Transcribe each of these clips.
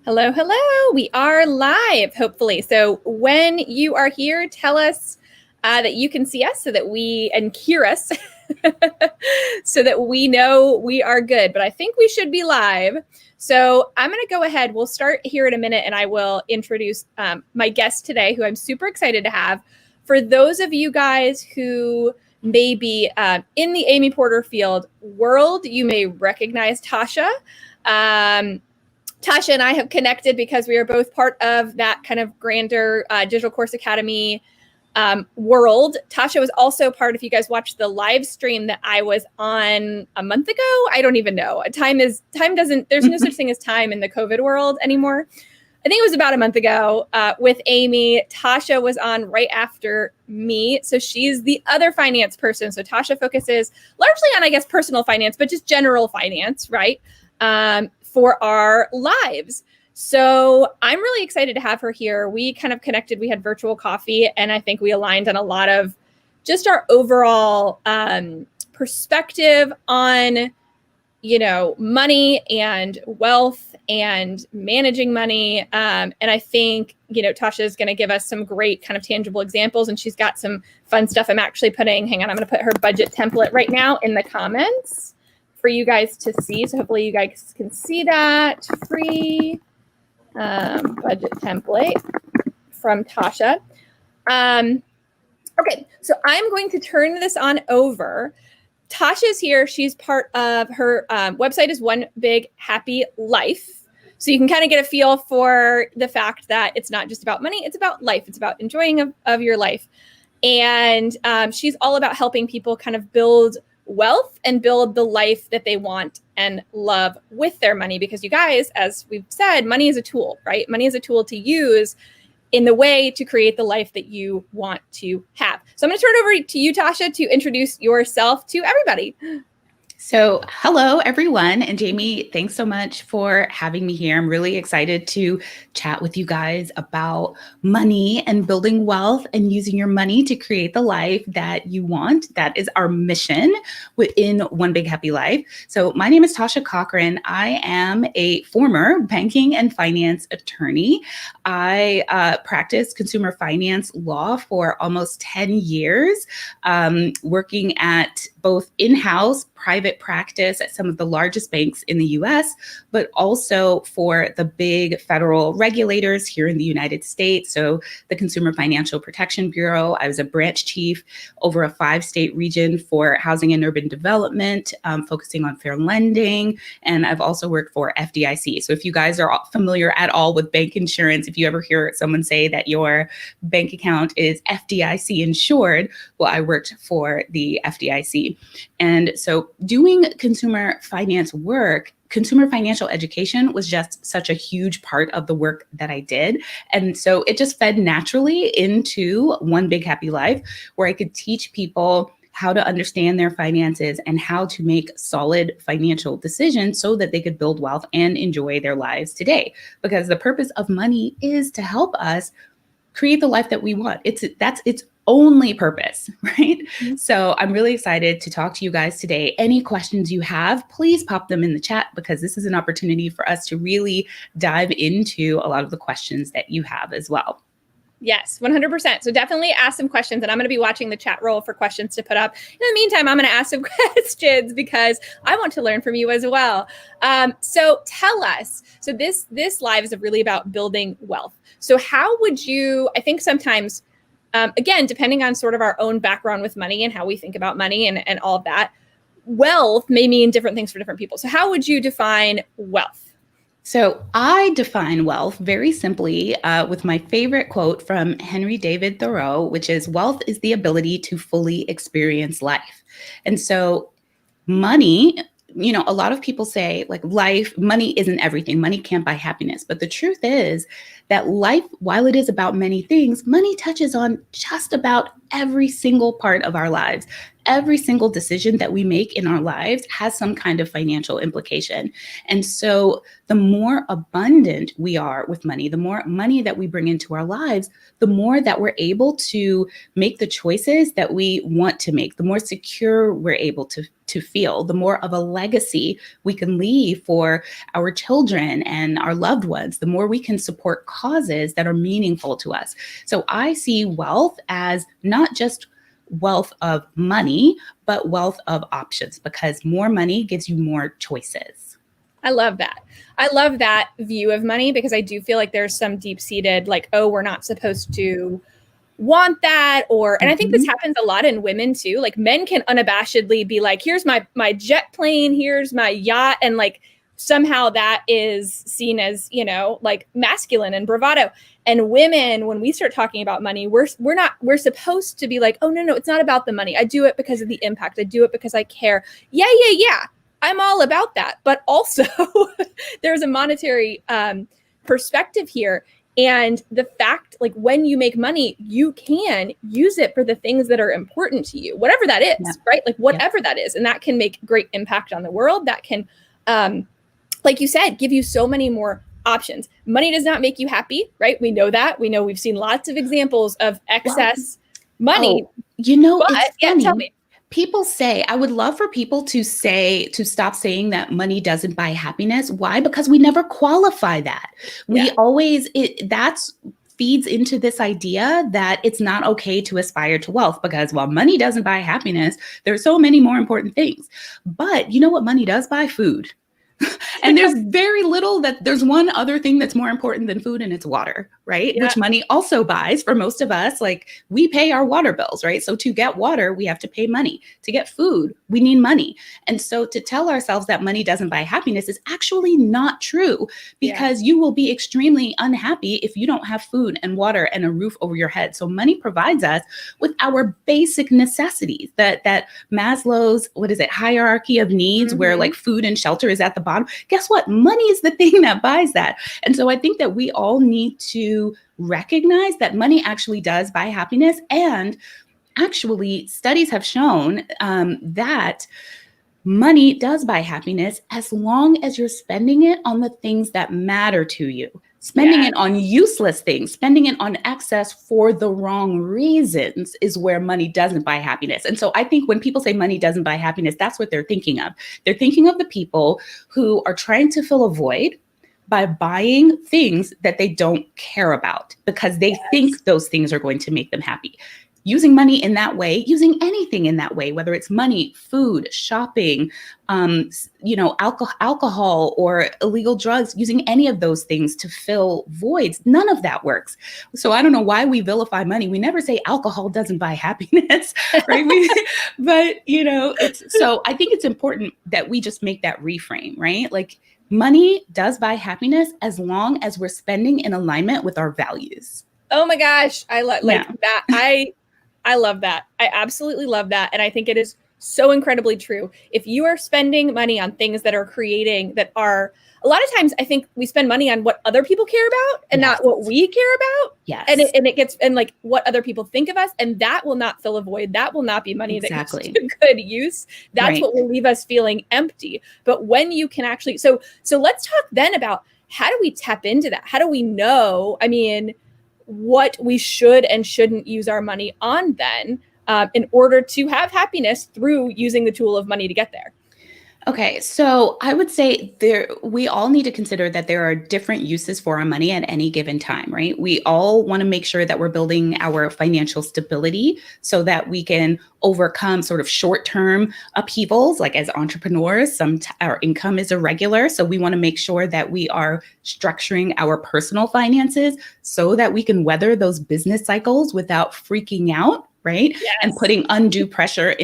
Hello, hello. We are live, hopefully. So when you are here, tell us that you can see us and hear us so that we know we are good. But I think we should be live. So I'm going to go ahead. We'll start here in a minute and I will introduce my guest today, who I'm super excited to have. For those of you guys who may be in the Amy Porterfield world, you may recognize Tasha. Tasha and I have connected because we are both part of that kind of grander Digital Course Academy world. Tasha was also part, if you guys watched the live stream that I was on a month ago, I don't even know. There's no such thing as time in the COVID world anymore. I think it was about a month ago with Amy. Tasha was on right after me. So she's the other finance person. So Tasha focuses largely on, I guess, personal finance, but just general finance, right? For our lives. So I'm really excited to have her here. We kind of connected, we had virtual coffee, and I think we aligned on a lot of just our overall perspective on, money and wealth and managing money. And I think, Tasha is going to give us some great kind of tangible examples, and she's got some fun stuff. I'm going to put her budget template right now in the comments for you guys to see. So hopefully you guys can see that free budget template from Tasha. Okay, so I'm going to turn this on over. Tasha's here. She's part of her website is One Big Happy Life. So you can kind of get a feel for the fact that it's not just about money, it's about life. It's about enjoying of your life. And she's all about helping people kind of build wealth and build the life that they want and love with their money. Because you guys, as we've said, money is a tool, right? Money is a tool to use in the way to create the life that you want to have. So I'm going to turn it over to you, Tasha, to introduce yourself to everybody. So hello, everyone. And Jamie, thanks so much for having me here. I'm really excited to chat with you guys about money and building wealth and using your money to create the life that you want. That is our mission within One Big Happy Life. So my name is Tasha Cochran. I am a former banking and finance attorney. I practiced consumer finance law for almost 10 years, working at both in-house private practice at some of the largest banks in the US, but also for the big federal regulators here in the United States. So the Consumer Financial Protection Bureau, I was a branch chief over a 5-state region for housing and urban development, focusing on fair lending. And I've also worked for FDIC. So if you guys are familiar at all with bank insurance, if you ever hear someone say that your bank account is FDIC insured, well, I worked for the FDIC. And so doing consumer finance work, consumer financial education was just such a huge part of the work that I did. And so it just fed naturally into One Big Happy Life, where I could teach people how to understand their finances and how to make solid financial decisions so that they could build wealth and enjoy their lives today. Because the purpose of money is to help us create the life that we want. That's its only purpose, right? Mm-hmm. So I'm really excited to talk to you guys today. Any questions you have, please pop them in the chat, because this is an opportunity for us to really dive into a lot of the questions that you have as well. Yes, 100%. So definitely ask some questions, and I'm going to be watching the chat roll for questions to put up. In the meantime, I'm going to ask some questions because I want to learn from you as well. So tell us, so this live is really about building wealth. So how would you, I think sometimes, again, depending on sort of our own background with money and how we think about money and all of that, wealth may mean different things for different people. So how would you define wealth? So I define wealth very simply with my favorite quote from Henry David Thoreau, which is, wealth is the ability to fully experience life. And so money, a lot of people say like money isn't everything. Money can't buy happiness. But the truth is that life, while it is about many things, money touches on just about every single part of our lives. every single decision that we make in our lives has some kind of financial implication. And so the more abundant we are with money, the more money that we bring into our lives, the more that we're able to make the choices that we want to make, the more secure we're able to feel, the more of a legacy we can leave for our children and our loved ones, the more we can support causes that are meaningful to us. So I see wealth as not just wealth of money, but wealth of options, because more money gives you more choices. I love that. I love that view of money, because I do feel like there's some deep-seated, like, oh, we're not supposed to want that, or, and I think this happens a lot in women too. Like, men can unabashedly be like, here's my jet plane, here's my yacht, and like somehow that is seen as, you know, like masculine and bravado. And women, when we start talking about money, we're supposed to be like, oh no, it's not about the money. I do it because of the impact. I do it because I care. Yeah. I'm all about that. But also there's a monetary perspective here. And the fact, like, when you make money, you can use it for the things that are important to you, whatever that is, right? Like whatever that is. And that can make great impact on the world. That can, like you said, give you so many more options. Money does not make you happy, right? We know that. We know, we've seen lots of examples of excess money. Oh, you know, but, it's funny. tell me. People say, I would love for people to stop saying that money doesn't buy happiness. Why? Because we never qualify that. We always, that's feeds into this idea that it's not okay to aspire to wealth, because while money doesn't buy happiness, there's so many more important things. But you know what money does buy? Food. And there's very little there's one other thing that's more important than food, and it's water, right? Yeah. Which money also buys for most of us. Like, we pay our water bills, right? So to get water, we have to pay money. To get food, we need money. And so to tell ourselves that money doesn't buy happiness is actually not true, because you will be extremely unhappy if you don't have food and water and a roof over your head. So money provides us with our basic necessities, that Maslow's, hierarchy of needs, where like food and shelter is at the bottom. Guess what? Money is the thing that buys that. And so I think that we all need to recognize that money actually does buy happiness. And actually, studies have shown that money does buy happiness as long as you're spending it on the things that matter to you. Spending it on useless things, spending it on excess for the wrong reasons is where money doesn't buy happiness. And so I think when people say money doesn't buy happiness, that's what they're thinking of. They're thinking of the people who are trying to fill a void by buying things that they don't care about, because they think those things are going to make them happy. Using money in that way, using anything in that way, whether it's money, food, shopping, alcohol or illegal drugs, using any of those things to fill voids, none of that works. So I don't know why we vilify money. We never say alcohol doesn't buy happiness, right? So I think it's important that we just make that reframe, right? Like, money does buy happiness as long as we're spending in alignment with our values. Oh my gosh, I love that. I love that. I absolutely love that. And I think it is so incredibly true. If you are spending money on things that are a lot of times I think we spend money on what other people care about and not what we care about. Yes. And like what other people think of us. And that will not fill a void. That will not be money that gets to good use. That's what will leave us feeling empty. But when you can actually, so let's talk then about, how do we tap into that? How do we know, what we should and shouldn't use our money on then, in order to have happiness through using the tool of money to get there? Okay, so I would say we all need to consider that there are different uses for our money at any given time, right? We all want to make sure that we're building our financial stability so that we can overcome sort of short-term upheavals. Like, as entrepreneurs, our income is irregular. So we want to make sure that we are structuring our personal finances so that we can weather those business cycles without freaking out, right? Yes. And putting undue pressure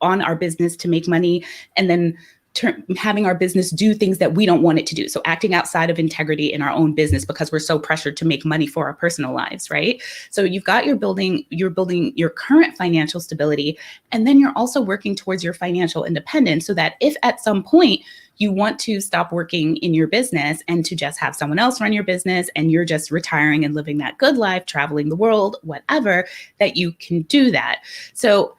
on our business to make money, and then having our business do things that we don't want it to do. So acting outside of integrity in our own business because we're so pressured to make money for our personal lives, right? So you're building your current financial stability, and then you're also working towards your financial independence, so that if at some point you want to stop working in your business and to just have someone else run your business, and you're just retiring and living that good life, traveling the world, whatever, that you can do that. So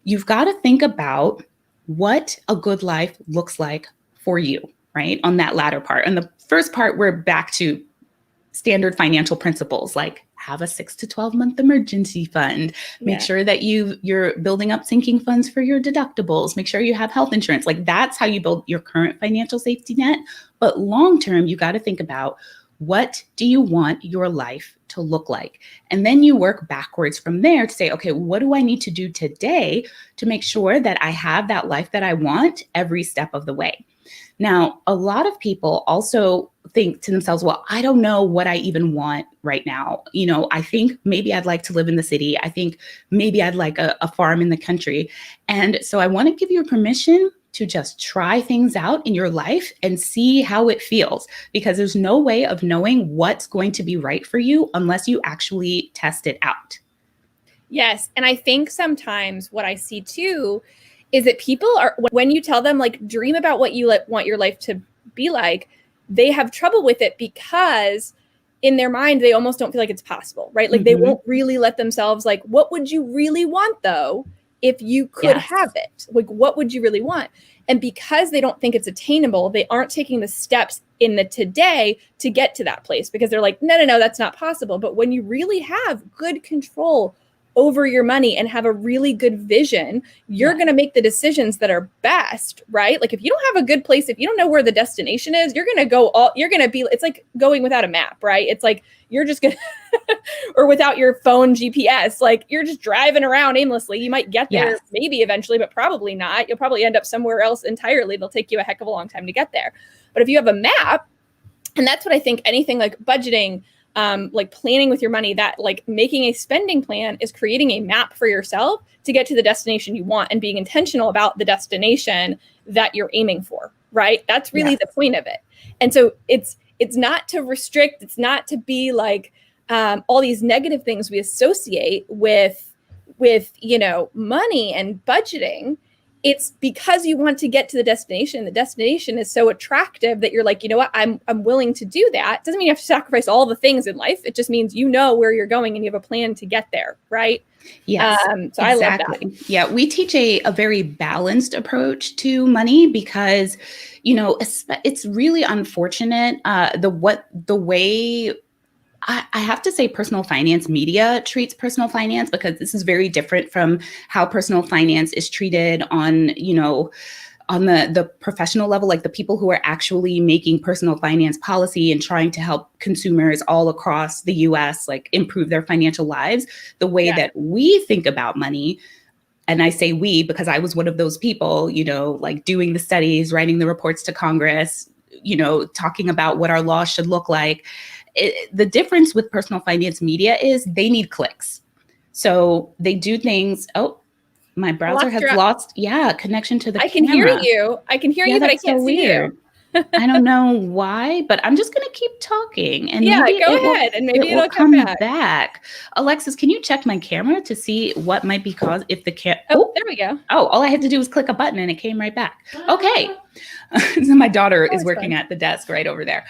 you've got to think about what a good life looks like for you, right? On that latter part. And the first part, we're back to standard financial principles, like have a 6 to 12 month emergency fund, make sure that you're building up sinking funds for your deductibles, make sure you have health insurance. Like that's how you build your current financial safety net. But long term, you got to think about, what do you want your life to look like? And then you work backwards from there to say, okay, what do I need to do today to make sure that I have that life that I want every step of the way? Now, a lot of people also think to themselves, well, I don't know what I even want right now. I think maybe I'd like to live in the city. I think maybe I'd like a farm in the country. And so I want to give you permission to just try things out in your life and see how it feels, because there's no way of knowing what's going to be right for you unless you actually test it out. Yes. And I think sometimes what I see too is that people are, when you tell them like dream about what you want your life to be like, they have trouble with it because in their mind, they almost don't feel like it's possible, right? Like they won't really let themselves like, what would you really want though? If you could have it, like, what would you really want? And because they don't think it's attainable, they aren't taking the steps in the today to get to that place, because they're like, no, that's not possible. But when you really have good control over your money and have a really good vision, you're going to make the decisions that are best, right? Like if you don't have a good place, if you don't know where the destination is, you're going to be, it's like going without a map, right? It's like, you're just going to, or without your phone GPS, like you're just driving around aimlessly. You might get there maybe eventually, but probably not. You'll probably end up somewhere else entirely. It'll take you a heck of a long time to get there. But if you have a map, and that's what I think anything like budgeting, like planning with your money, that like making a spending plan is creating a map for yourself to get to the destination you want and being intentional about the destination that you're aiming for, right? That's really the point of it. And so it's not to restrict, it's not to be like all these negative things we associate with money and budgeting. It's because you want to get to the destination. The destination is so attractive that you're like, you know what, I'm willing to do that. Doesn't mean you have to sacrifice all the things in life. It just means you know where you're going and you have a plan to get there, right? Yes, so exactly. I love that. Yeah, we teach a very balanced approach to money because, it's really unfortunate the way I have to say personal finance media treats personal finance, because this is very different from how personal finance is treated on, on the professional level, like the people who are actually making personal finance policy and trying to help consumers all across the US, like improve their financial lives. The way that we think about money, and I say we because I was one of those people, like doing the studies, writing the reports to Congress, talking about what our laws should look like. The difference with personal finance media is they need clicks. So they do things. Oh, my browser has lost connection to the camera. I can hear you. I can hear you, but I can't see you. I don't know why, but I'm just going to keep talking. And maybe go ahead. And maybe it'll come back. Alexis, can you check my camera to see what might be caused if the Oh, there we go. Oh, all I had to do was click a button and it came right back. Okay. So my daughter is working at the desk right over there.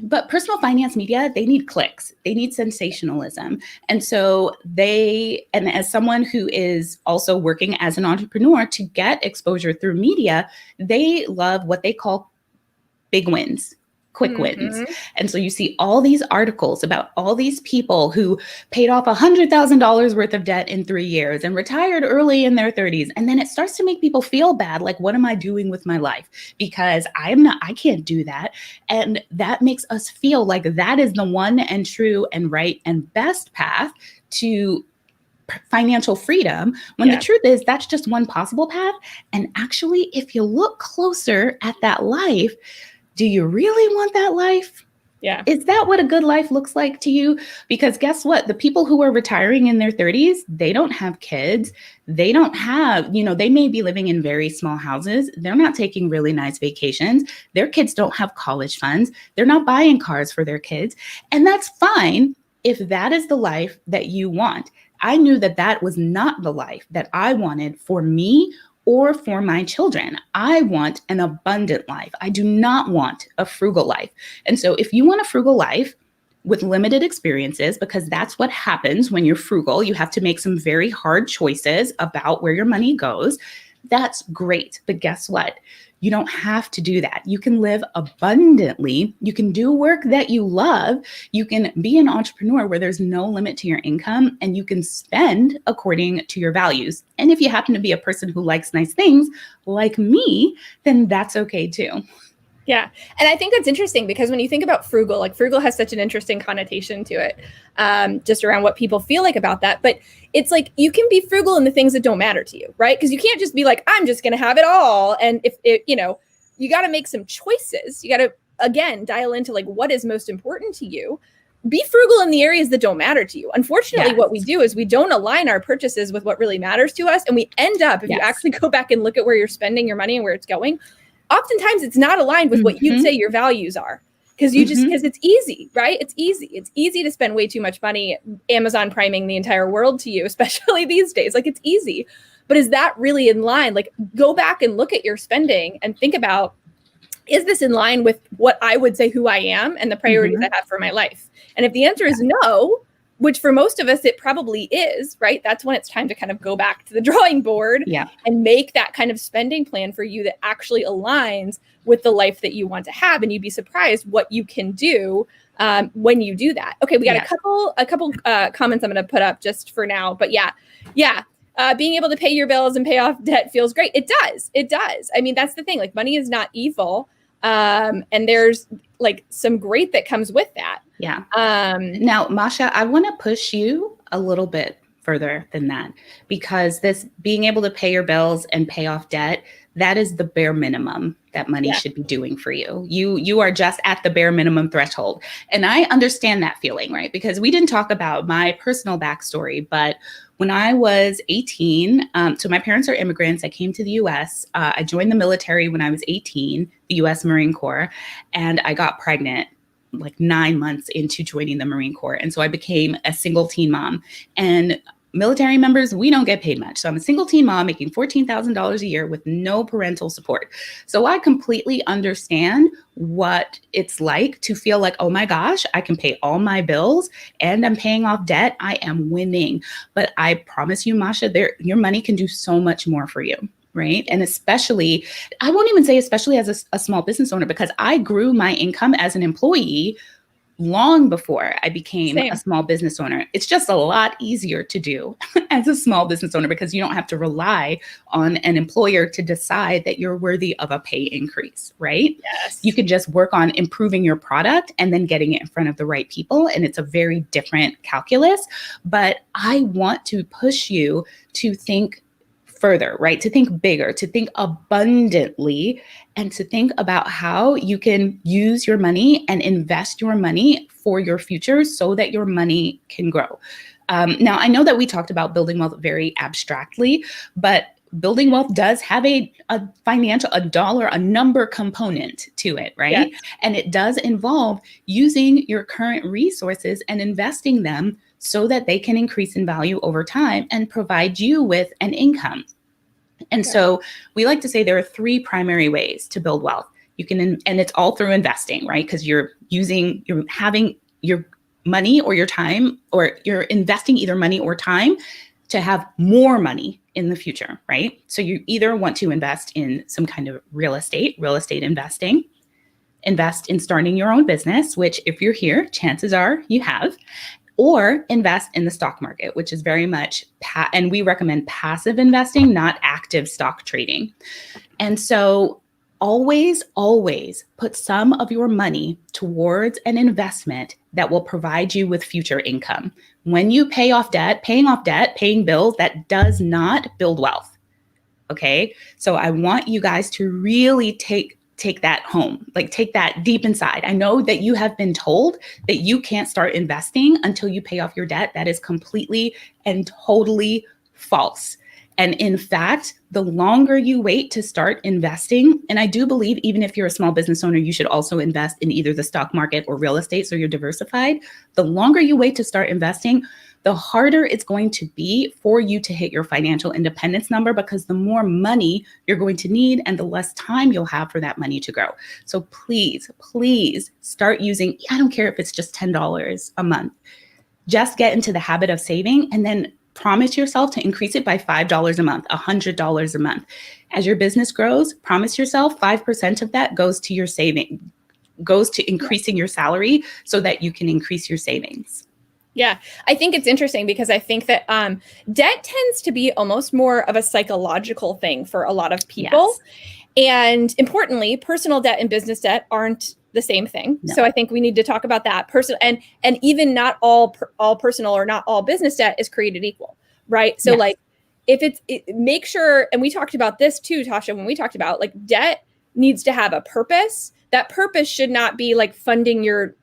But personal finance media, they need clicks. They need sensationalism. And so and as someone who is also working as an entrepreneur to get exposure through media, they love what they call big wins, quick wins. And so you see all these articles about all these people who paid off $100,000 worth of debt in 3 years and retired early in their 30s. And then it starts to make people feel bad. Like, what am I doing with my life? Because I can't do that. And that makes us feel like that is the one and true and right and best path to financial freedom, when the truth is that's just one possible path. And actually, if you look closer at that life, do you really want that life? Yeah. Is that what a good life looks like to you? Because guess what? The people who are retiring in their 30s, they don't have kids. They don't have, they may be living in very small houses. They're not taking really nice vacations. Their kids don't have college funds. They're not buying cars for their kids. And that's fine if that is the life that you want. I knew that that was not the life that I wanted for me or for my children. I want an abundant life. I do not want a frugal life. And so if you want a frugal life, with limited experiences, because that's what happens when you're frugal. You have to make some very hard choices about where your money goes. That's great. But guess what? You don't have to do that. You can live abundantly. You can do work that you love. You can be an entrepreneur where there's no limit to your income, and you can spend according to your values. And if you happen to be a person who likes nice things like me, then that's okay too. Yeah. And I think that's interesting because when you think about frugal, like frugal has such an interesting connotation to it, just around what people feel like about that. But it's like you can be frugal in the things that don't matter to you, right? Because you can't just be like, I'm just going to have it all. And if it, you got to make some choices. You got to, again, dial into like what is most important to you. Be frugal in the areas that don't matter to you. Unfortunately, what we do is we don't align our purchases with what really matters to us. And we end up, if you actually go back and look at where you're spending your money and where it's going, oftentimes it's not aligned with what you'd say your values are, because because it's easy, right? It's easy to spend way too much money Amazon priming the entire world to you, especially these days. Like, it's easy, but is that really in line? Like, go back and look at your spending and think about, is this in line with what I would say who I am and the priorities I have for my life? And if the answer is no, which for most of us, it probably is, right? That's when it's time to kind of go back to the drawing board and make that kind of spending plan for you that actually aligns with the life that you want to have. And you'd be surprised what you can do when you do that. Okay, we got a couple comments I'm going to put up just for now. But being able to pay your bills and pay off debt feels great. It does. I mean, that's the thing. Like, money is not evil. And there's like some great that comes with that. Yeah. Now, Masha, I want to push you a little bit further than that, because this being able to pay your bills and pay off debt, that is the bare minimum that money should be doing for you. You are just at the bare minimum threshold. And I understand that feeling, right? Because we didn't talk about my personal backstory, but when I was 18, so my parents are immigrants. I came to the US. I joined the military when I was 18, the US Marine Corps, and I got pregnant like 9 months into joining the Marine Corps. And so I became a single teen mom. And military members, we don't get paid much. So I'm a single teen mom making $14,000 a year with no parental support. So I completely understand what it's like to feel like, oh my gosh, I can pay all my bills and I'm paying off debt. I am winning. But I promise you, Masha, your money can do so much more for you. Right. And especially, I won't even say especially as a small business owner, because I grew my income as an employee long before I became a small business owner. It's just a lot easier to do as a small business owner, because you don't have to rely on an employer to decide that you're worthy of a pay increase, right? Yes. You can just work on improving your product and then getting it in front of the right people. And it's a very different calculus. But I want to push you to think further, right? To think bigger, to think abundantly, and to think about how you can use your money and invest your money for your future so that your money can grow. Now, I know that we talked about building wealth very abstractly, but building wealth does have a financial, a number component to it, right? Yes. And it does involve using your current resources and investing them so that they can increase in value over time and provide you with an income. And so we like to say there are three primary ways to build wealth. You can, and it's all through investing, right? Because you're having your money or your time, or you're investing either money or time to have more money in the future, right? So you either want to invest in some kind of real estate investing, invest in starting your own business, which if you're here, chances are you have, or invest in the stock market, which is very much, and we recommend passive investing, not active stock trading. And so always put some of your money towards an investment that will provide you with future income. When you paying off debt, paying bills, that does not build wealth. Okay. So I want you guys to really take that home, like take that deep inside. I know that you have been told that you can't start investing until you pay off your debt. That is completely and totally false. And in fact, the longer you wait to start investing, and I do believe even if you're a small business owner, you should also invest in either the stock market or real estate so you're diversified. The longer you wait to start investing, the harder it's going to be for you to hit your financial independence number, because the more money you're going to need and the less time you'll have for that money to grow. So please, please start using, I don't care if it's just $10 a month, just get into the habit of saving, and then promise yourself to increase it by $5 a month, $100 a month. As your business grows, promise yourself 5% of that goes to your saving, goes to increasing your salary so that you can increase your savings. Yeah, I think it's interesting because I think that debt tends to be almost more of a psychological thing for a lot of people. Yes. And importantly, personal debt and business debt aren't the same thing. No. So I think we need to talk about that. And even not all personal or not all business debt is created equal, right? So yes. Like if make sure, and we talked about this too, Tasha, when we talked about like debt needs to have a purpose. That purpose should not be like funding your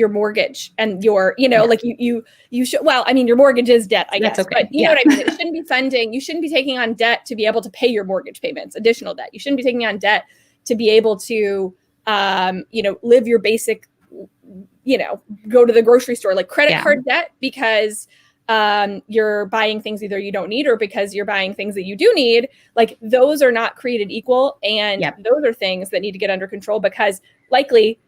mortgage and your, like you should, well, I mean, your mortgage is debt, I guess, okay. But you know what I mean? It shouldn't be funding. You shouldn't be taking on debt to be able to pay your mortgage payments, additional debt. You shouldn't be taking on debt to be able to, live your basic, go to the grocery store, like credit card debt, because you're buying things either you don't need or because you're buying things that you do need. Like those are not created equal. And those are things that need to get under control, because likely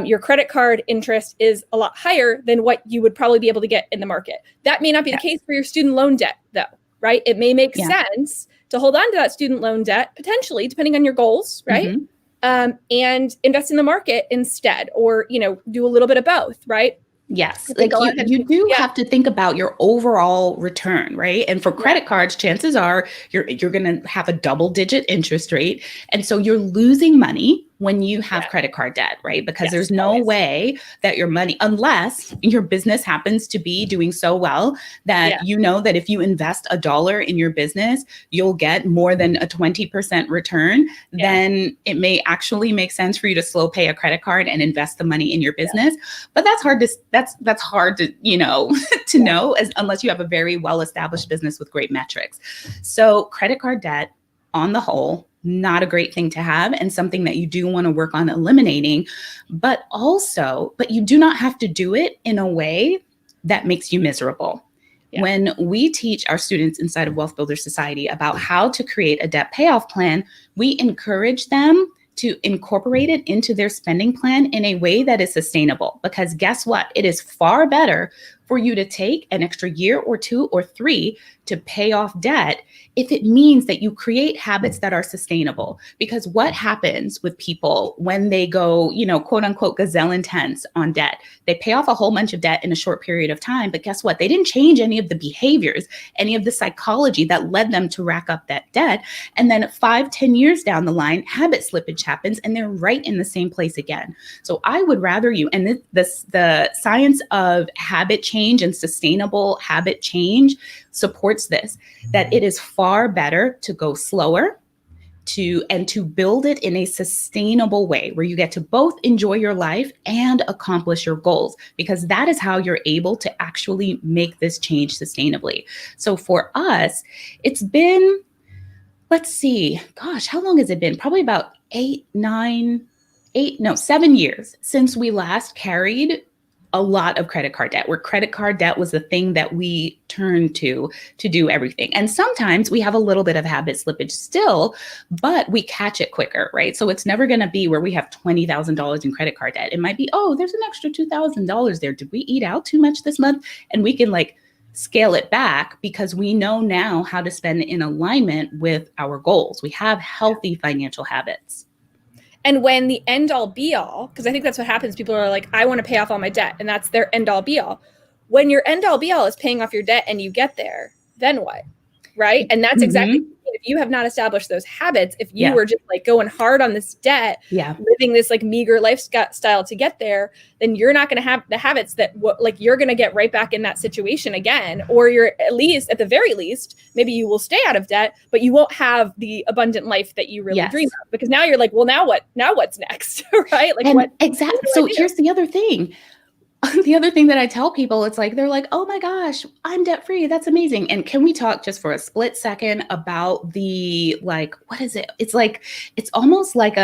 your credit card interest is a lot higher than what you would probably be able to get in the market. That may not be the case for your student loan debt though, right? It may make sense to hold on to that student loan debt potentially, depending on your goals, right? Mm-hmm. And invest in the market instead, or, do a little bit of both, right? Yes. Like you do have to think about your overall return, right? And for credit cards, chances are you're going to have a double-digit interest rate. And so you're losing money when you have credit card debt, right? Because there's no way that your money, unless your business happens to be doing so well that you know that if you invest $1 in your business, you'll get more than a 20% return, then it may actually make sense for you to slow pay a credit card and invest the money in your business. But that's hard to, that's hard to, to know unless you have a very well-established business with great metrics. So credit card debt on the whole, not a great thing to have, and something that you do want to work on eliminating, but you do not have to do it in a way that makes you miserable. Yeah. When we teach our students inside of Wealth Builder Society about how to create a debt payoff plan, we encourage them to incorporate it into their spending plan in a way that is sustainable. Because guess what? It is far better for you to take an extra year or 2 or 3 to pay off debt if it means that you create habits that are sustainable. Because what happens with people when they go, quote unquote, gazelle intense on debt? They pay off a whole bunch of debt in a short period of time, but guess what? They didn't change any of the behaviors, any of the psychology that led them to rack up that debt. And then 5-10 years down the line, habit slippage happens and they're right in the same place again. So I would rather you, and the science of habit change and sustainable habit change supports this, that it is far better to go slower to build it in a sustainable way where you get to both enjoy your life and accomplish your goals, because that is how you're able to actually make this change sustainably. So for us, it's been, how long has it been? Probably about 7 years since we last carried a lot of credit card debt, where credit card debt was the thing that we turned to do everything. And sometimes we have a little bit of habit slippage still, but we catch it quicker, right? So it's never going to be where we have $20,000 in credit card debt. It might be, there's an extra $2,000 there. Did we eat out too much this month? And we can scale it back because we know now how to spend in alignment with our goals. We have healthy financial habits. And when the end all be all, because I think that's what happens, people are like, I want to pay off all my debt, and that's their end all be all. When your end all be all is paying off your debt and you get there, then what? Right? And that's exactly, if you have not established those habits, if you were just going hard on this debt, living this meager lifestyle to get there, then you're not going to have the habits that you're going to get right back in that situation again. Or you're at the very least, maybe you will stay out of debt, but you won't have the abundant life that you really dream of, because now you're like, well, now what? Now what's next? Right? Exactly. So here's the other thing. The other thing that I tell people, it's they're like, oh my gosh, I'm debt free. That's amazing. And can we talk just for a split second about the, what is it? It's almost like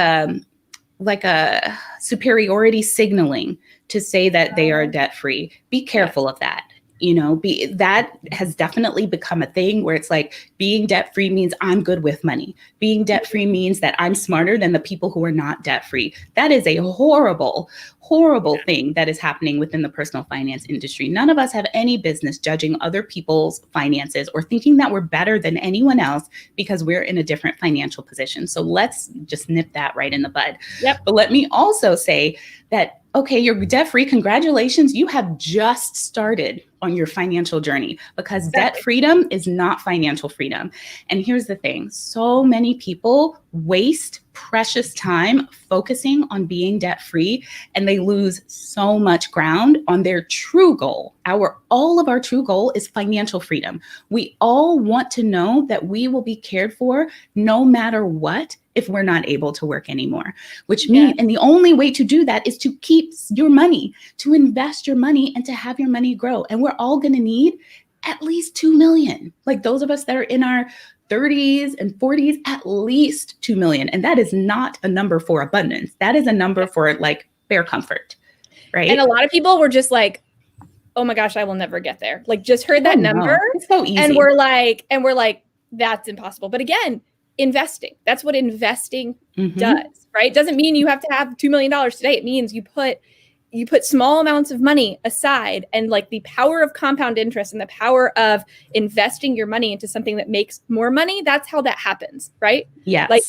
like a superiority signaling to say that they are debt free. Be careful of that. You know, that has definitely become a thing where it's like being debt free means I'm good with money. Being debt free means that I'm smarter than the people who are not debt free. That is a horrible, horrible thing that is happening within the personal finance industry. None of us have any business judging other people's finances or thinking that we're better than anyone else because we're in a different financial position. So let's just nip that right in the bud. Yep. But let me also say that, okay, you're debt-free. Congratulations. You have just started on your financial journey, because debt freedom is not financial freedom. And here's the thing. So many people waste precious time focusing on being debt-free, and they lose so much ground on their true goal. All of our true goal is financial freedom. We all want to know that we will be cared for no matter what if we're not able to work anymore, which means, and the only way to do that is to keep your money, to invest your money, and to have your money grow. And we're all going to need at least 2 million. Like those of us that are in our 30s and 40s, at least 2 million. And that is not a number for abundance. That is a number for like bare comfort, right? And a lot of people were just like, oh my gosh, I will never get there. Like just heard that number. It's so easy. And we're like, that's impossible. But again, investing, that's what investing does, right? Doesn't mean you have to have $2 million today. It means you put small amounts of money aside, and like the power of compound interest and the power of investing your money into something that makes more money. That's how that happens, right? Yes. Like,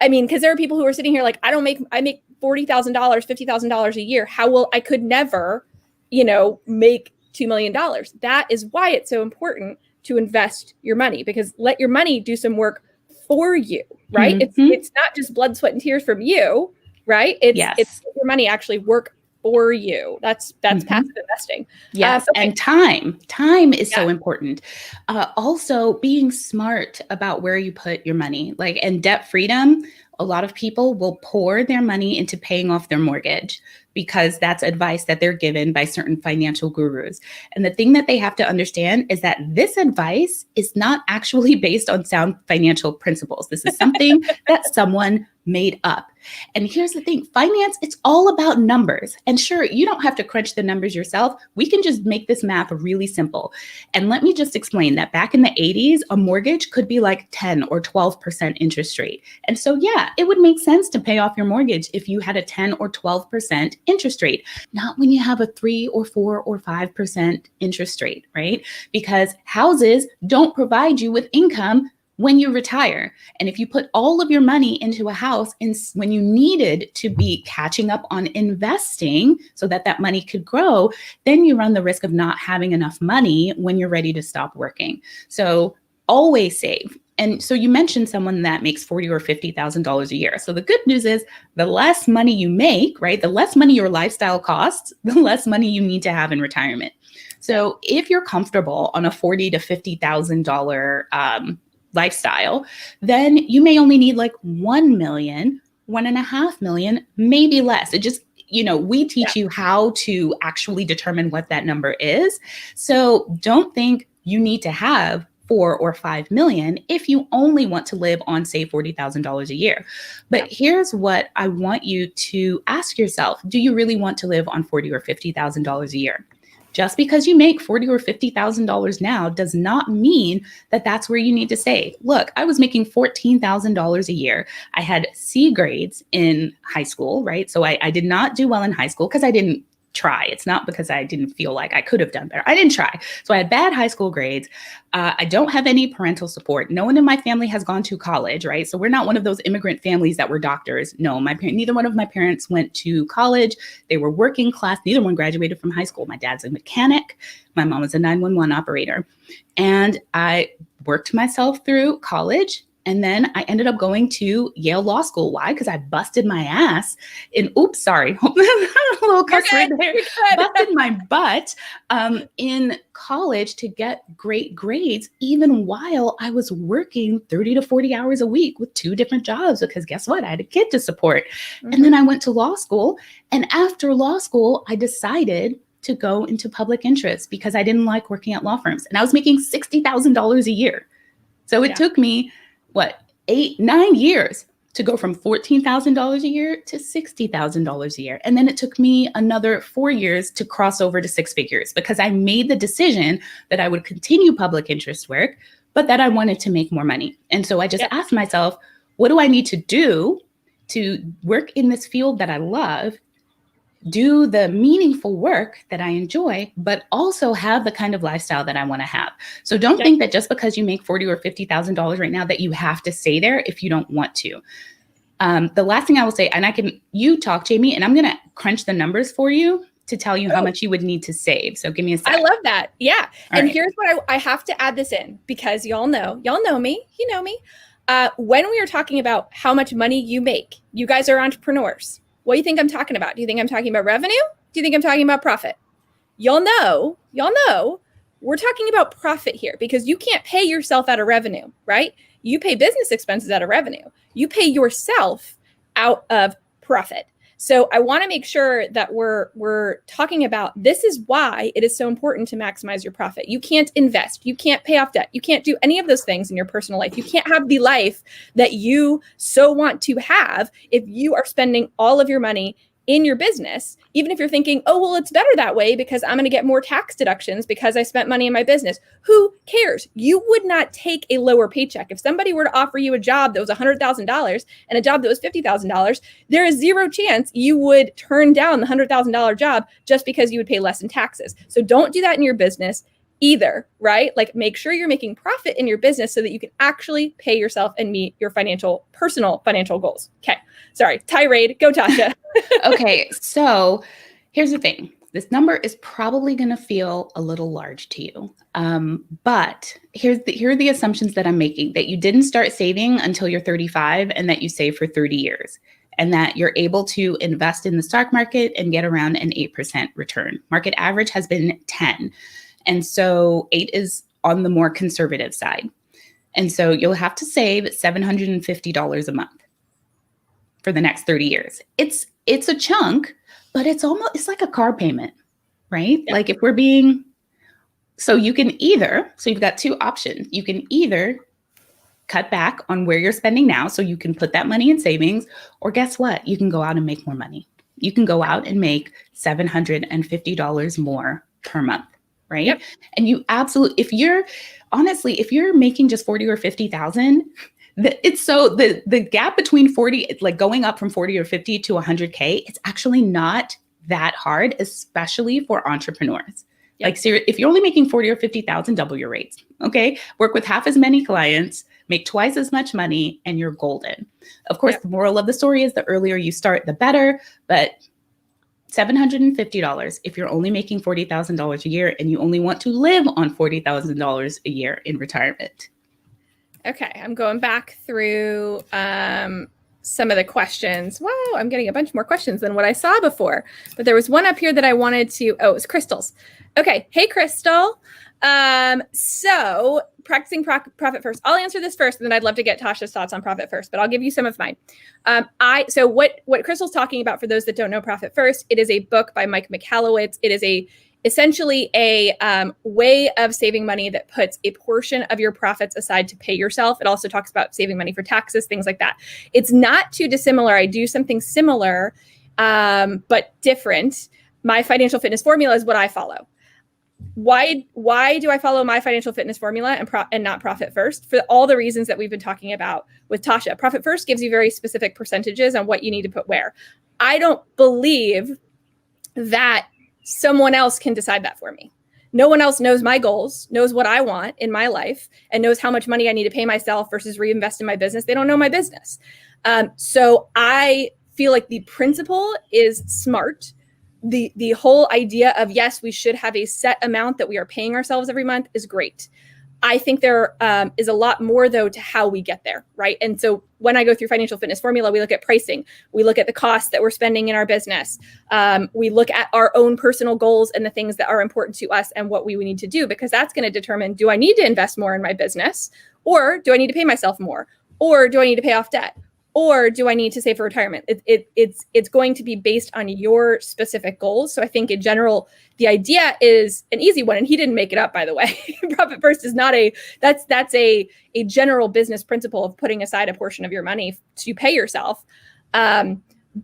I mean, because there are people who are sitting here like, I make $40,000, $50,000 a year. I could never, make $2 million. That is why it's so important to invest your money, because let your money do some work for you, right? It's not just blood, sweat, and tears from you, right? It's your money actually work for you. That's passive investing. Yes. And time is so important. Also being smart about where you put your money, and debt freedom. A lot of people will pour their money into paying off their mortgage because that's advice that they're given by certain financial gurus. And the thing that they have to understand is that this advice is not actually based on sound financial principles. This is something that someone made up. And here's the thing, finance, it's all about numbers. And sure, you don't have to crunch the numbers yourself. We can just make this math really simple. And let me just explain that back in the 80s, a mortgage could be like 10 or 12% interest rate. And so, yeah, it would make sense to pay off your mortgage if you had a 10 or 12% interest rate, not when you have a 3 or 4 or 5% interest rate, right? Because houses don't provide you with income when you retire. And if you put all of your money into a house when you needed to be catching up on investing so that that money could grow, then you run the risk of not having enough money when you're ready to stop working. So always save. And so you mentioned someone that makes $40,000 or $50,000 a year. So the good news is the less money you make, right? The less money your lifestyle costs, the less money you need to have in retirement. So if you're comfortable on a $40,000 to $50,000 lifestyle, then you may only need like 1 million, 1.5 million, maybe less. It just, we teach you how to actually determine what that number is. So don't think you need to have 4 or 5 million if you only want to live on, say, $40,000 a year. But here's what I want you to ask yourself. Do you really want to live on $40,000 or $50,000 a year? Just because you make $40,000 or $50,000 now does not mean that that's where you need to stay. Look, I was making $14,000 a year. I had C grades in high school, right? So I did not do well in high school because I didn't try. It's not because I didn't feel like I could have done better. I didn't try. So I had bad high school grades. I don't have any parental support. No one in my family has gone to college, right? So we're not one of those immigrant families that were doctors. No, neither one of my parents went to college. They were working class. Neither one graduated from high school. My dad's a mechanic. My mom was a 911 operator. And I worked myself through college. And then I ended up going to Yale Law School. Why? Because I busted my ass a little cuss word there. Busted my butt in college to get great grades, even while I was working 30 to 40 hours a week with 2 different jobs, because guess what? I had a kid to support. And then I went to law school. And after law school, I decided to go into public interest because I didn't like working at law firms. And I was making $60,000 a year. So it took me 8, 9 years to go from $14,000 a year to $60,000 a year. And then it took me another 4 years to cross over to six figures because I made the decision that I would continue public interest work, but that I wanted to make more money. And so I just asked myself, what do I need to do to work in this field that I love, do the meaningful work that I enjoy, but also have the kind of lifestyle that I want to have. So don't think that just because you make $40,000 or $50,000 right now that you have to stay there if you don't want to. The last thing I will say, and you talk, Jamie, and I'm going to crunch the numbers for you to tell you how much you would need to save. So give me a second. I love that. Yeah. And here's what I have to add this in because y'all know me, you know me. When we are talking about how much money you make, you guys are entrepreneurs. What do you think I'm talking about? Do you think I'm talking about revenue? Do you think I'm talking about profit? Y'all know, we're talking about profit here because you can't pay yourself out of revenue, right? You pay business expenses out of revenue. You pay yourself out of profit. So I want to make sure that we're talking about this is why it is so important to maximize your profit. You can't invest. You can't pay off debt. You can't do any of those things in your personal life. You can't have the life that you so want to have if you are spending all of your money in your business, even if you're thinking, oh, well, it's better that way because I'm going to get more tax deductions because I spent money in my business. Who cares? You would not take a lower paycheck. If somebody were to offer you a job that was $100,000 and a job that was $50,000, there is zero chance you would turn down the $100,000 job just because you would pay less in taxes. So don't do that in your business either, right? Like make sure you're making profit in your business so that you can actually pay yourself and meet your personal financial goals. Okay. Sorry. Tirade. Go, Tasha. Okay. So here's the thing. This number is probably going to feel a little large to you. But here are the assumptions that I'm making, that you didn't start saving until you're 35 and that you save for 30 years. And that you're able to invest in the stock market and get around an 8% return. Market average has been 10. And so 8 is on the more conservative side. And so you'll have to save $750 a month for the next 30 years. It's a chunk, but it's like a car payment, right? Yeah. Like if so you've got two options. You can either cut back on where you're spending now so you can put that money in savings, or guess what? You can go out and make more money. You can go out and make $750 more per month. Right. Yep. And if you're making just 40 or 50,000, the gap between 40, like going up from 40 or 50 to 100K, it's actually not that hard, especially for entrepreneurs. Yep. Like if you're only making 40 or 50,000, double your rates. Okay. Work with half as many clients, make twice as much money, and you're golden. Of course, The moral of the story is the earlier you start, the better, but $750 if you're only making $40,000 a year and you only want to live on $40,000 a year in retirement. Okay, I'm going back through some of the questions. Wow, I'm getting a bunch more questions than what I saw before. But there was one up here that I wanted to, it was Crystal's. Okay, hey Crystal. So practicing profit first. I'll answer this first, and then I'd love to get Tasha's thoughts on profit first, but I'll give you some of mine. So what Crystal's talking about, for those that don't know Profit First, it is a book by Mike Michalowicz. It is essentially a way of saving money that puts a portion of your profits aside to pay yourself. It also talks about saving money for taxes, things like that. It's not too dissimilar. I do something similar, but different. My financial fitness formula is what I follow. Why do I follow my financial fitness formula and not Profit First? For all the reasons that we've been talking about with Tasha. Profit First gives you very specific percentages on what you need to put where. I don't believe that someone else can decide that for me. No one else knows my goals, knows what I want in my life, and knows how much money I need to pay myself versus reinvest in my business. They don't know my business. So I feel like the principle is smart. The whole idea of, yes, we should have a set amount that we are paying ourselves every month is great. I think there is a lot more, though, to how we get there, right? And so when I go through financial fitness formula, we look at pricing. We look at the costs that we're spending in our business. We look at our own personal goals and the things that are important to us and what we need to do, because that's going to determine, do I need to invest more in my business, or do I need to pay myself more, or do I need to pay off debt, Or do I need to save for retirement? It's going to be based on your specific goals. So I think in general, the idea is an easy one, and he didn't make it up, by the way. Profit first is not that's a general business principle of putting aside a portion of your money to pay yourself.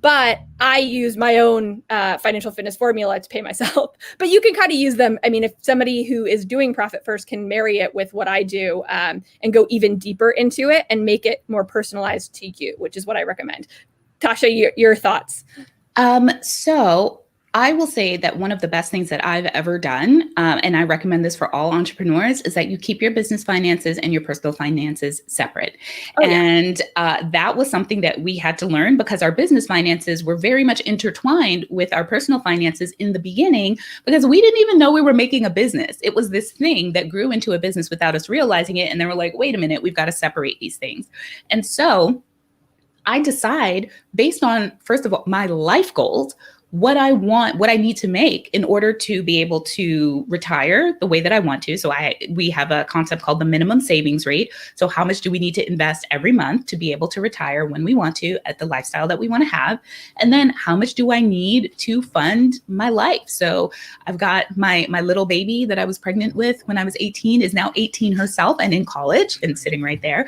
But I use my own financial fitness formula to pay myself. But you can kind of use them. I mean, if somebody who is doing profit first can marry it with what I do and go even deeper into it and make it more personalized to you, which is what I recommend. Tasha, your thoughts? So I will say that one of the best things that I've ever done, and I recommend this for all entrepreneurs, is that you keep your business finances and your personal finances separate. Oh, yeah. And that was something that we had to learn because our business finances were very much intertwined with our personal finances in the beginning because we didn't even know we were making a business. It was this thing that grew into a business without us realizing it. And then we're like, wait a minute, we've got to separate these things. And so I decide based on, first of all, my life goals, what I want, what I need to make in order to be able to retire the way that I want to. So we have a concept called the minimum savings rate. So how much do we need to invest every month to be able to retire when we want to at the lifestyle that we want to have? And then how much do I need to fund my life? So I've got my little baby that I was pregnant with when I was 18 is now 18 herself and in college and sitting right there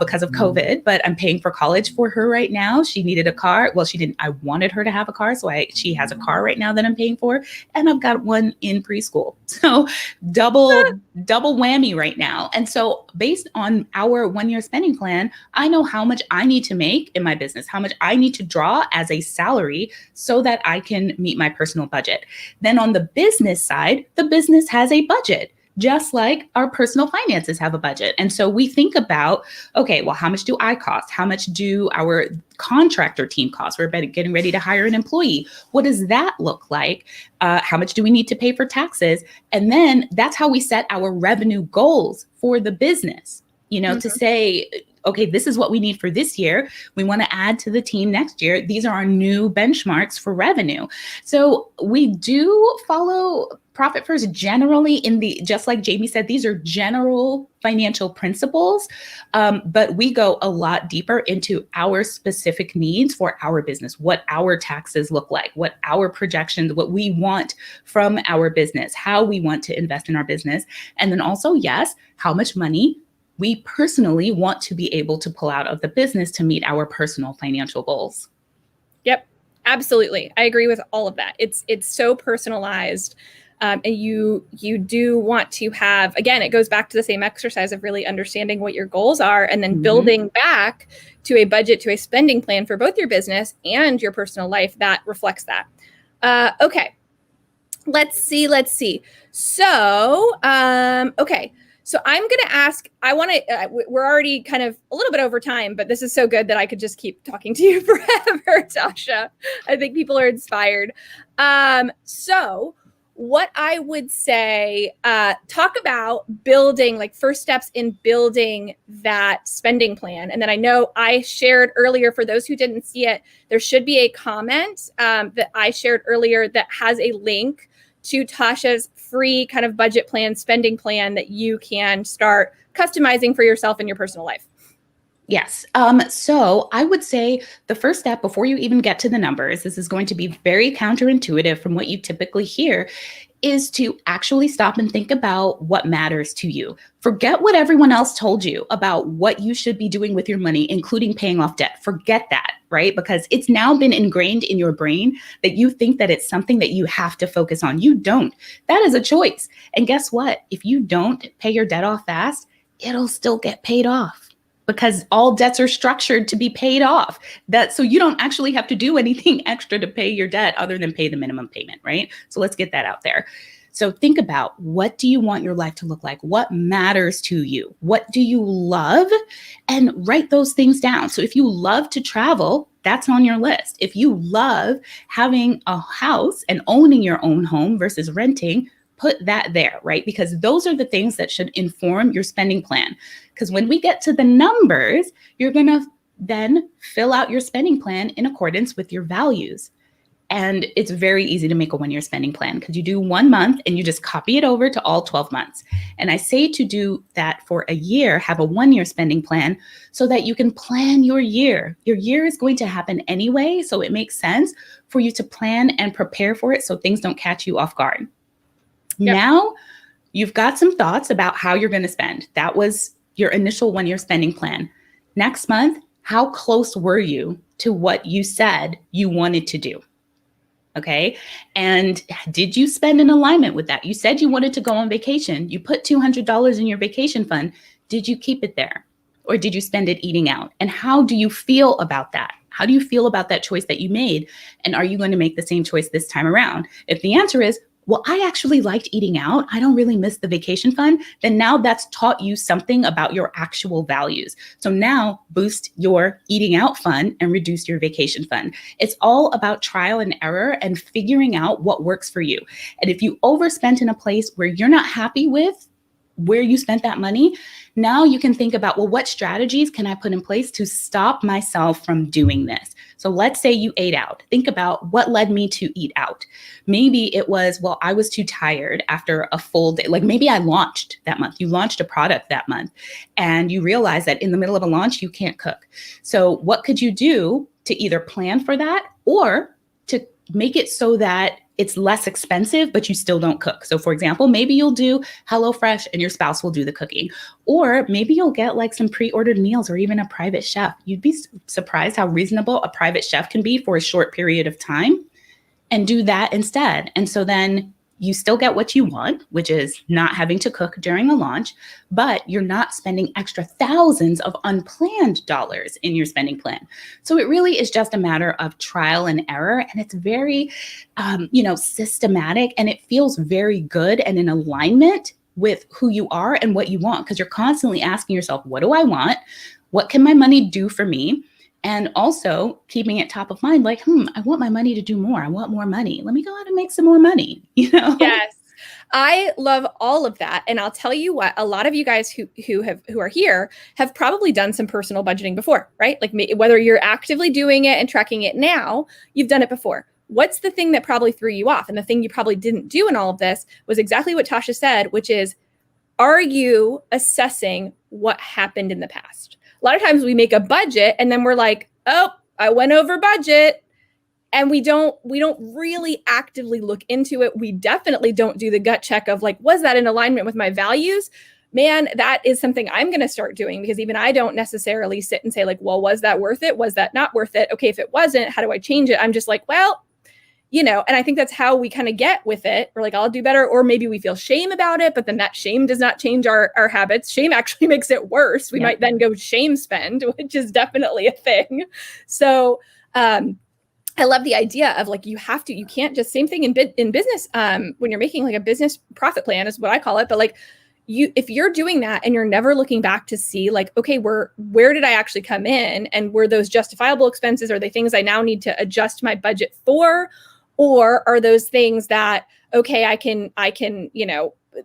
because of COVID, but I'm paying for college for her right now. She needed a car. Well, she didn't, I wanted her to have a car. So she has a car right now that I'm paying for, and I've got one in preschool. So double whammy right now. And so based on our 1-year spending plan, I know how much I need to make in my business, how much I need to draw as a salary so that I can meet my personal budget. Then on the business side, the business has a budget, just like our personal finances have a budget. And so we think about, okay, well, how much do I cost? How much do our contractor team cost? We're getting ready to hire an employee. What does that look like? How much do we need to pay for taxes? And then that's how we set our revenue goals for the business, to say, okay, this is what we need for this year. We want to add to the team next year. These are our new benchmarks for revenue. So we do follow profit first generally just like Jamie said, these are general financial principles, but we go a lot deeper into our specific needs for our business, what our taxes look like, what our projections, what we want from our business, how we want to invest in our business. And then also, yes, how much money we personally want to be able to pull out of the business to meet our personal financial goals. Yep, absolutely. I agree with all of that. It's so personalized. And you do want to have, again, it goes back to the same exercise of really understanding what your goals are and then building back to a budget, to a spending plan for both your business and your personal life that reflects that. Okay, let's see. So, okay. So I'm going to ask, we're already kind of a little bit over time, but this is so good that I could just keep talking to you forever, Tasha. I think people are inspired. So what I would say, talk about building, like first steps in building that spending plan. And then I know I shared earlier, for those who didn't see it, there should be a comment that I shared earlier that has a link to Tasha's free kind of budget plan, spending plan that you can start customizing for yourself in your personal life. Yes. So I would say the first step before you even get to the numbers, this is going to be very counterintuitive from what you typically hear, is to actually stop and think about what matters to you. Forget what everyone else told you about what you should be doing with your money, including paying off debt. Forget that, right? Because it's now been ingrained in your brain that you think that it's something that you have to focus on. You don't. That is a choice. And guess what? If you don't pay your debt off fast, it'll still get paid off. Because all debts are structured to be paid off. So you don't actually have to do anything extra to pay your debt other than pay the minimum payment, right? So let's get that out there. So think about, what do you want your life to look like? What matters to you? What do you love? And write those things down. So if you love to travel, that's on your list. If you love having a house and owning your own home versus renting, put that there, right? Because those are the things that should inform your spending plan. Because when we get to the numbers, you're going to then fill out your spending plan in accordance with your values. And it's very easy to make a 1-year spending plan because you do 1 month and you just copy it over to all 12 months. And I say to do that for a year, have a 1-year spending plan so that you can plan your year. Your year is going to happen anyway, so it makes sense for you to plan and prepare for it so things don't catch you off guard. Yep. Now, you've got some thoughts about how you're going to spend. That was your initial 1-year spending plan. Next month, how close were you to what you said you wanted to do? Okay. And did you spend in alignment with that? You said you wanted to go on vacation. You put $200 in your vacation fund. Did you keep it there? Or did you spend it eating out? And how do you feel about that? How do you feel about that choice that you made? And are you going to make the same choice this time around? If the answer is, well, I actually liked eating out, I don't really miss the vacation fund, then now that's taught you something about your actual values. So now boost your eating out fund and reduce your vacation fund. It's all about trial and error and figuring out what works for you. And if you overspent in a place where you're not happy with where you spent that money, now you can think about, well, what strategies can I put in place to stop myself from doing this? So let's say you ate out. Think about what led me to eat out. Maybe it was, well, I was too tired after a full day. Like maybe I launched that month. You launched a product that month and you realize that in the middle of a launch, you can't cook. So what could you do to either plan for that or to make it so that it's less expensive, but you still don't cook? So for example, maybe you'll do HelloFresh and your spouse will do the cooking. Or maybe you'll get like some pre-ordered meals or even a private chef. You'd be surprised how reasonable a private chef can be for a short period of time, and do that instead. And so then you still get what you want, which is not having to cook during a launch, but you're not spending extra thousands of unplanned dollars in your spending plan. So it really is just a matter of trial and error. And it's very, systematic, and it feels very good and in alignment with who you are and what you want, because you're constantly asking yourself, what do I want? What can my money do for me? And also keeping it top of mind, like, I want my money to do more. I want more money. Let me go out and make some more money, Yes. I love all of that. And I'll tell you what, a lot of you guys who are here have probably done some personal budgeting before, right? Like whether you're actively doing it and tracking it now, you've done it before. What's the thing that probably threw you off? And the thing you probably didn't do in all of this was exactly what Tasha said, which is, are you assessing what happened in the past? A lot of times we make a budget and then we're like, oh, I went over budget. And we don't really actively look into it. We definitely don't do the gut check of like, was that in alignment with my values? Man, that is something I'm going to start doing, because even I don't necessarily sit and say like, well, was that worth it? Was that not worth it? Okay, if it wasn't, how do I change it? I'm just like, well, and I think that's how we kind of get with it. We're like, I'll do better. Or maybe we feel shame about it, but then that shame does not change our habits. Shame actually makes it worse. We might then go shame spend, which is definitely a thing. So I love the idea of like, you can't just, same thing in business. When you're making like a business profit plan is what I call it. But like if you're doing that and you're never looking back to see like, okay, where did I actually come in? And were those justifiable expenses? Are they things I now need to adjust my budget for? Or are those things that, okay, I can,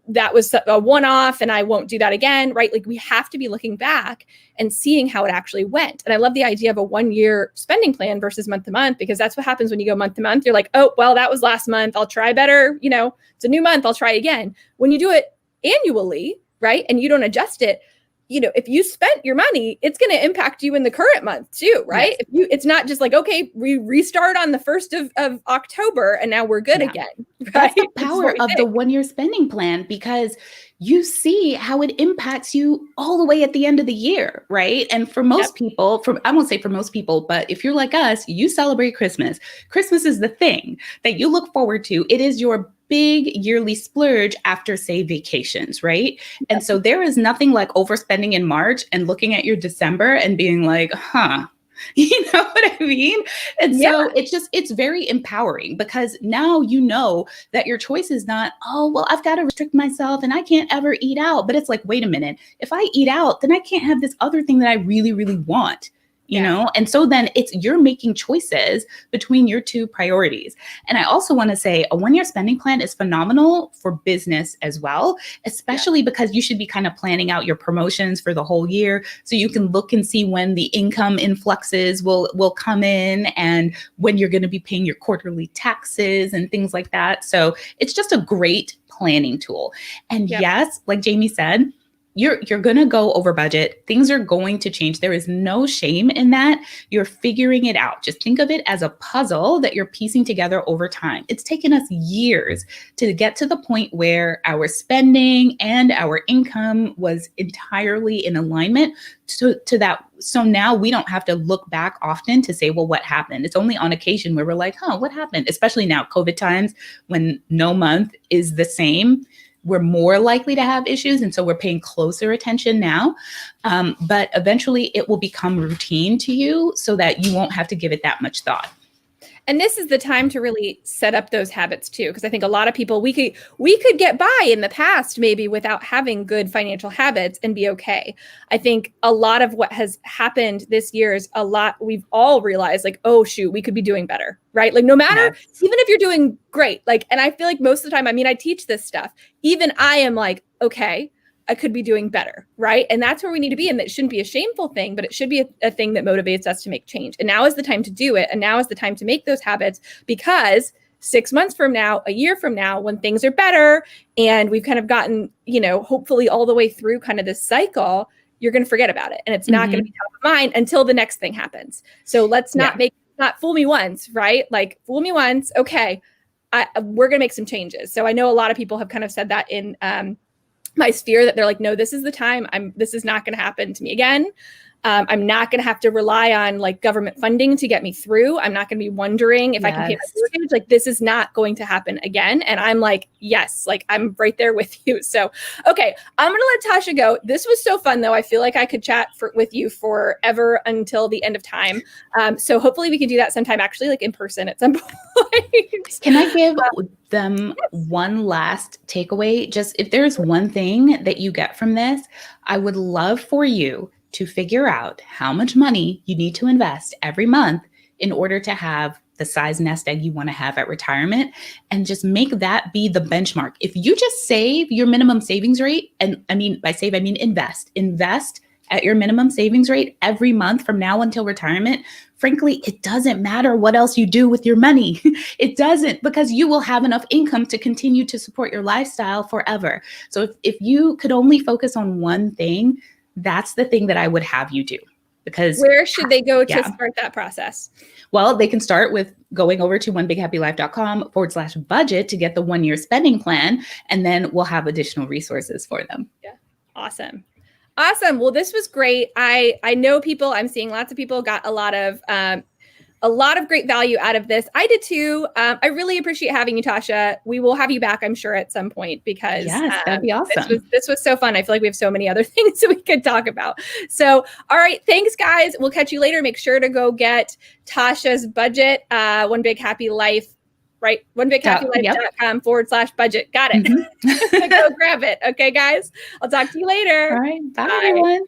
that was a one-off and I won't do that again, right? Like we have to be looking back and seeing how it actually went. And I love the idea of a 1-year spending plan versus month to month, because that's what happens when you go month to month. You're like, oh, well, that was last month. I'll try better. It's a new month. I'll try again. When you do it annually, right? And you don't adjust it, if you spent your money, it's going to impact you in the current month too, right? Yes. It's not just like, okay, we restart on the 1st of October and now we're good again. Right? That's the power of the 1-year spending plan, because you see how it impacts you all the way at the end of the year, right? And for most people, I won't say for most people, but if you're like us, you celebrate Christmas. Christmas is the thing that you look forward to. It is your big yearly splurge after, say, vacations, right? Yep. And so there is nothing like overspending in March and looking at your December and being like, you know what I mean? And so it's very empowering, because now you know that your choice is not, oh, well, I've got to restrict myself and I can't ever eat out. But it's like, wait a minute, if I eat out, then I can't have this other thing that I really, really want. you know? And so then you're making choices between your two priorities. And I also want to say a 1-year spending plan is phenomenal for business as well, especially because you should be kind of planning out your promotions for the whole year. So you can look and see when the income influxes will come in and when you're going to be paying your quarterly taxes and things like that. So it's just a great planning tool. And yes, like Jamie said, you're going to go over budget. Things are going to change. There is no shame in that. You're figuring it out. Just think of it as a puzzle that you're piecing together over time. It's taken us years to get to the point where our spending and our income was entirely in alignment to that. So now we don't have to look back often to say, well, what happened? It's only on occasion where we're like, what happened? Especially now, COVID times, when no month is the same. We're more likely to have issues. And so we're paying closer attention now. But eventually it will become routine to you so that you won't have to give it that much thought. And this is the time to really set up those habits too. Because I think a lot of people, we could get by in the past maybe without having good financial habits and be okay. I think a lot of what has happened this year is we've all realized like, oh shoot, we could be doing better, right? Like no matter, even if you're doing great, like, and I feel like most of the time, I mean, I teach this stuff, even I am like, okay, I could be doing better, right? And that's where we need to be. And that shouldn't be a shameful thing, but it should be a thing that motivates us to make change. And now is the time to do it. And now is the time to make those habits, because 6 months from now, a year from now, when things are better and we've kind of gotten, hopefully all the way through kind of this cycle, you're going to forget about it. And it's not going to be top of mind until the next thing happens. So let's not fool me once, right? Like fool me once. Okay. We're going to make some changes. So I know a lot of people have kind of said that in, my sphere, that they're like, no, this is the time. This is not going to happen to me again. I'm not going to have to rely on like government funding to get me through. I'm not going to be wondering if I can pay my mortgage. Like this is not going to happen again. And I'm like, yes, like I'm right there with you. So, okay, I'm going to let Tasha go. This was so fun though. I feel like I could chat with you forever until the end of time. So hopefully we can do that sometime, actually like in person at some point. Can I give them one last takeaway? Just if there's one thing that you get from this, I would love for you to figure out how much money you need to invest every month in order to have the size nest egg you want to have at retirement, and just make that be the benchmark. If you just save your minimum savings rate, and by save, I mean invest at your minimum savings rate every month from now until retirement, frankly, it doesn't matter what else you do with your money. It doesn't, because you will have enough income to continue to support your lifestyle forever. So if you could only focus on one thing, that's the thing that I would have you do. Because where should they go to start that process? Well, they can start with going over to onebighappylife.com/budget to get the 1-year spending plan. And then we'll have additional resources for them. Yeah. Awesome. Well, this was great. I know I'm seeing lots of people got a lot of great value out of this. I did too. I really appreciate having you, Tasha. We will have you back, I'm sure, at some point, because that'd be awesome. This was so fun. I feel like we have so many other things that we could talk about. So, all right. Thanks, guys. We'll catch you later. Make sure to go get Tasha's budget, One Big Happy Life, right? onebighappylife.com/budget. Got it. Go grab it. Okay, guys. I'll talk to you later. All right. Bye. Everyone.